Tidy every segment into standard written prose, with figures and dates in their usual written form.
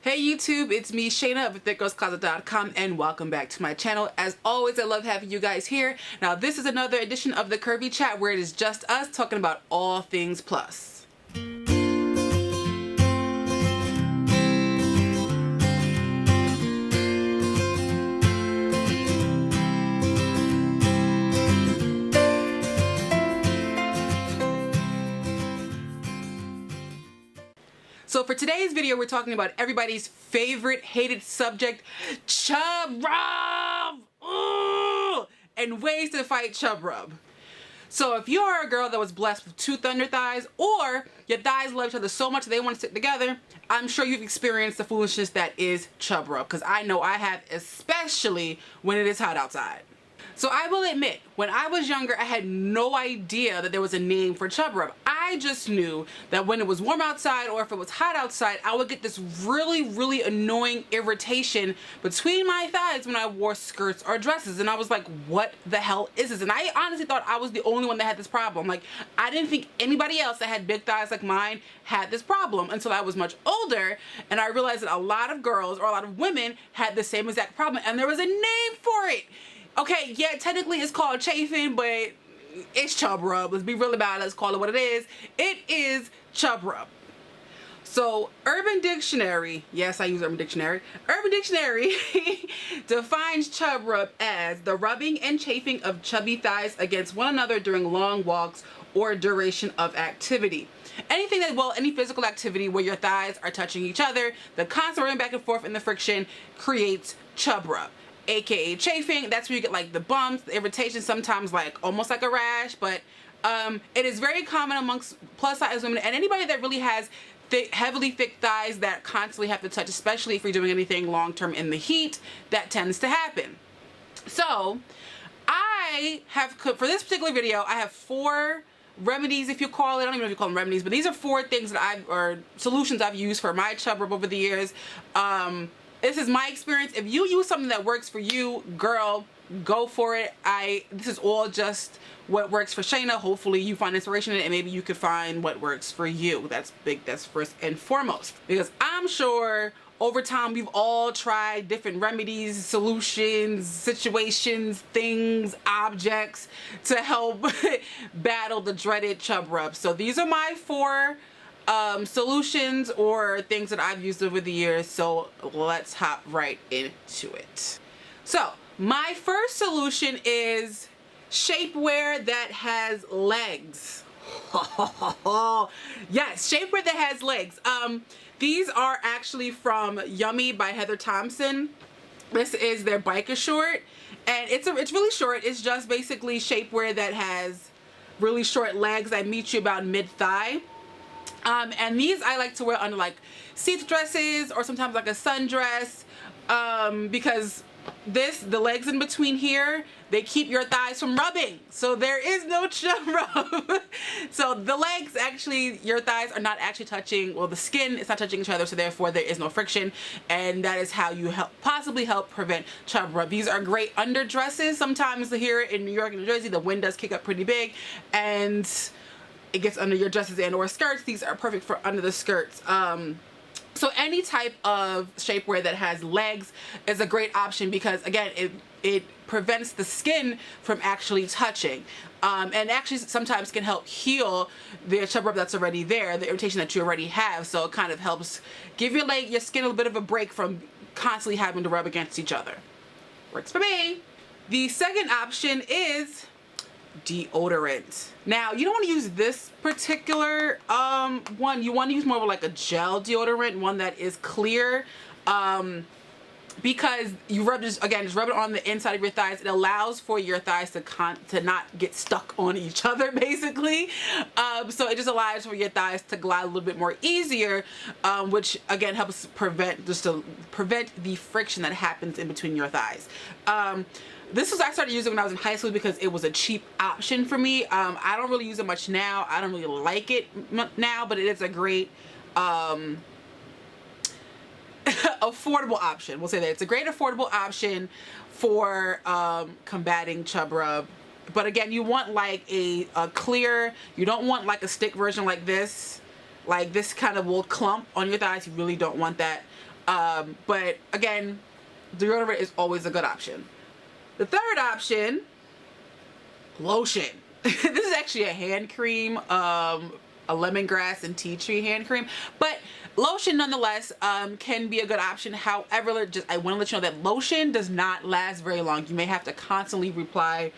Hey YouTube, it's me Shayna of ThickGirlsCloset.com and welcome back to my channel. As always, I love having you guys here. Now this is another edition of the Curvy Chat where it is just us talking about all things plus. So for today's video, we're talking about everybody's favorite hated subject, chub rub! Ooh! And ways to fight chub rub. So if you are a girl that was blessed with two thunder thighs, or your thighs love each other so much they want to stick together, I'm sure you've experienced the foolishness that is chub rub, because I know I have, especially when it is hot outside. So I will admit, when I was younger, I had no idea that there was a name for chub rub. I just knew that when it was warm outside or if it was hot outside, I would get this really annoying irritation between my thighs when I wore skirts or dresses. And I was like, what the hell is this? And I honestly thought I was the only one that had this problem. Like, I didn't think anybody else that had big thighs like mine had this problem until I was much older. And I realized that a lot of girls or a lot of women had the same exact problem. And there was a name for it. Okay, yeah, technically it's called chafing, but it's chub rub. Let's be real about it. Let's call it what it is. It is chub rub. So Urban Dictionary, yes, I use Urban Dictionary. Urban Dictionary defines chub rub as the rubbing and chafing of chubby thighs against one another during long walks or duration of activity. Anything that, well, any physical activity where your thighs are touching each other, the constant running back and forth and the friction creates chub rub. AKA chafing. That's where you get like the bumps, the irritation, sometimes like almost like a rash, but it is very common amongst plus size women and anybody that really has heavily thick thighs that constantly have to touch, especially if you're doing anything long term in the heat. That tends to happen. So I have, for this particular video, I have 4 remedies, if you call it. I don't even know if you call them remedies, but these are 4 things that or solutions I've used for my chub rub over the years. This is my experience. If you use something that works for you, girl, go for it. This is all just what works for Shayna. Hopefully you find inspiration in it and maybe you could find what works for you. That's big. That's first and foremost. Because I'm sure over time we've all tried different remedies, solutions, situations, things, objects to help battle the dreaded chub rub. So these are my 4 solutions or things that I've used over the years, so let's hop right into it. So my first solution is shapewear that has legs. Yes, shapewear that has legs. These are actually from Yummy by Heather Thompson. This is their biker short, and it's really short. It's just basically shapewear that has really short legs that meet you about mid-thigh. And these I like to wear under like see-through dresses or sometimes like a sundress, because the legs in between here, they keep your thighs from rubbing. So there is no chub rub. So the legs, actually, your thighs are not actually touching, well, the skin is not touching each other, so therefore there is no friction, and that is how you possibly help prevent chub rub. These are great underdresses. Sometimes here in New York and New Jersey, the wind does kick up pretty big, and it gets under your dresses and or skirts. These are perfect for under the skirts. So any type of shapewear that has legs is a great option because, again, it prevents the skin from actually touching, and actually sometimes can help heal the chub rub that's already there, the irritation that you already have. So it kind of helps give your skin a little bit of a break from constantly having to rub against each other. Works for me. The second option is deodorant. Now you don't want to use this particular one. You want to use more of like a gel deodorant, one that is clear, because you rub just rub it on the inside of your thighs. It allows for your thighs to not get stuck on each other, basically. So it just allows for your thighs to glide a little bit more easier, which again helps prevent the friction that happens in between your thighs. This was I started using when I was in high school because it was a cheap option for me. I don't really use it much now. I don't really like it now, but it is a great affordable option. We'll say that it's a great affordable option for combating chub rub. But again, you want like a clear, you don't want like a stick version like this. Like this kind of will clump on your thighs. You really don't want that. But again, deodorant is always a good option. The third option, lotion. This is actually a hand cream, a lemongrass and tea tree hand cream, but lotion nonetheless can be a good option. However, I want to let you know that lotion does not last very long. You may have to constantly reapply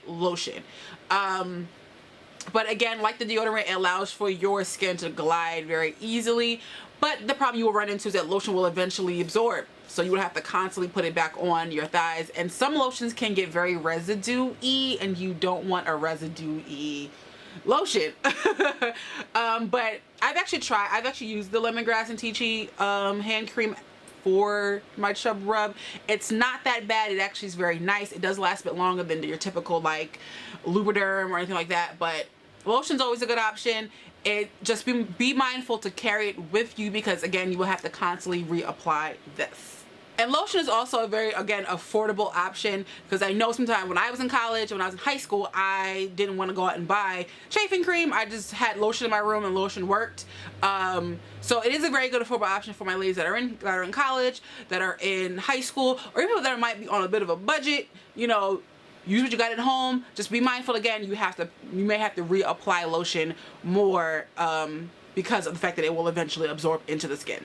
lotion. But again, like the deodorant, it allows for your skin to glide very easily. But the problem you will run into is that lotion will eventually absorb. So you would have to constantly put it back on your thighs. And some lotions can get very residue-y, and you don't want a residue-y lotion. But I've actually used the lemongrass and tea tree hand cream for my Chub rub. It's not that bad. It actually is very nice. It does last a bit longer than your typical like Lubriderm or anything like that, but lotion's always a good option. It just be mindful to carry it with you, because again, you will have to constantly reapply this. And lotion is also a very, again, affordable option, because I know sometimes when I was in college, when I was in high school, I didn't want to go out and buy shaving cream. I just had lotion in my room and lotion worked. So it is a very good affordable option for my ladies that are in college, that are in high school, or even that might be on a bit of a budget. You know, use what you got at home. Just be mindful, again, you may have to reapply lotion more because of the fact that it will eventually absorb into the skin.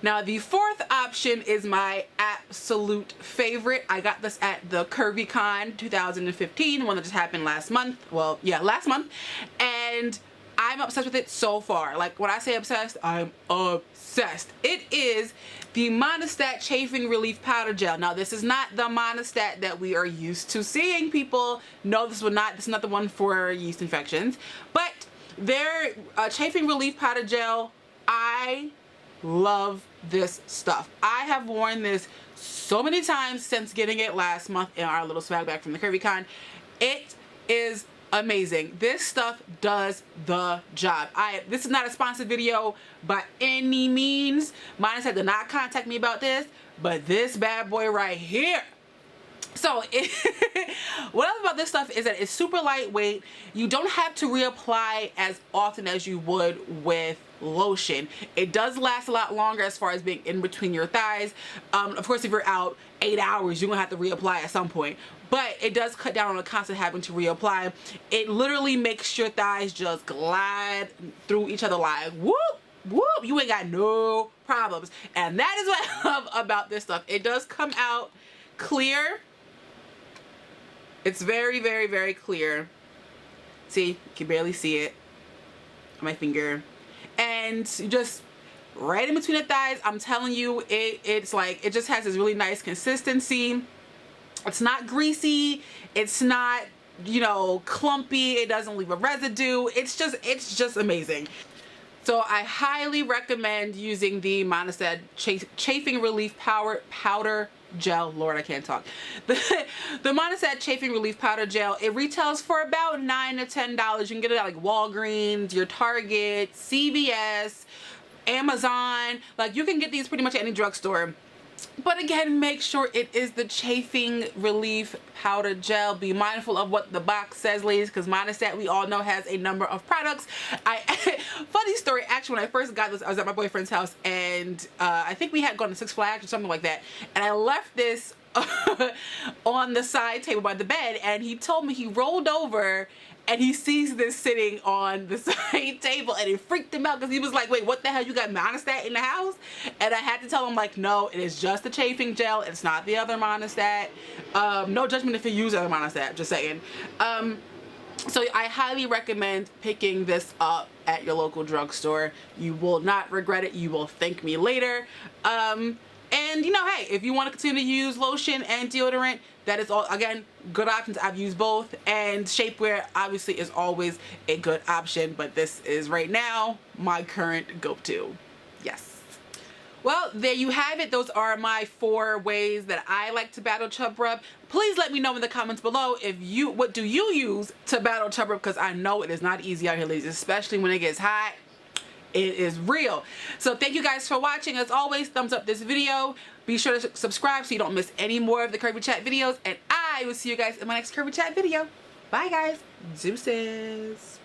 Now, the fourth option is my absolute favorite. I got this at the Curvy Con 2015, the one that just happened last month. Well, yeah, last month. And I'm obsessed with it so far. Like, when I say obsessed, I'm obsessed. It is the Monistat Chafing Relief Powder Gel. Now, this is not the Monistat that we are used to seeing, people. No, this is not the one for yeast infections. But their Chafing Relief Powder Gel, I love this stuff. I have worn this so many times since getting it last month in our little swag bag from the Curvy Con. It is amazing. This stuff does the job. This is not a sponsored video by any means. Monistat did not contact me about this, but this bad boy right here. So what I love about this stuff is that it's super lightweight. You don't have to reapply as often as you would with lotion. It does last a lot longer as far as being in between your thighs. Of course, if you're out 8 hours, you're gonna have to reapply at some point, but it does cut down on the constant having to reapply. It literally makes your thighs just glide through each other like whoop whoop. You ain't got no problems. And that is what I love about this stuff. It does come out clear. It's very, very, very clear. See, you can barely see it on my finger. And just right in between the thighs, I'm telling you, it's like, it just has this really nice consistency. It's not greasy. It's not, you know, clumpy. It doesn't leave a residue. It's just amazing. So I highly recommend using the Monistat Chafing Relief Powder Gel. Lord, I can't talk. The Monistat Chafing Relief Powder Gel, it retails for about $9 to $10. You can get it at like Walgreens, your Target, CVS, Amazon. Like, you can get these pretty much at any drugstore. But again, make sure it is the Chafing Relief Powder Gel. Be mindful of what the box says, ladies, because Monistat, we all know, has a number of products. Funny story, actually, when I first got this, I was at my boyfriend's house, and I think we had gone to Six Flags or something like that, and I left this on the side table by the bed, and he told me he rolled over and he sees this sitting on the side table, and it freaked him out because he was like, wait, what the hell, you got Monistat in the house? And I had to tell him, like, no, it is just the chafing gel. It's not the other Monistat. No judgment if you use other Monistat, just saying. So I highly recommend picking this up at your local drugstore. You will not regret it. You will thank me later. And you know, hey, if you want to continue to use lotion and deodorant, that is all, again, good options. I've used both, and shapewear obviously is always a good option, but this is right now my current go-to. Yes. Well, there you have it. Those are my 4 ways that I like to battle chub rub. Please let me know in the comments below what do you use to battle chub rub, because I know it is not easy out here, ladies, especially when it gets hot. It is real. So thank you guys for watching. As always, thumbs up this video. Be sure to subscribe so you don't miss any more of the Curvy Chat videos. And I will see you guys in my next Curvy Chat video. Bye, guys. Deuces.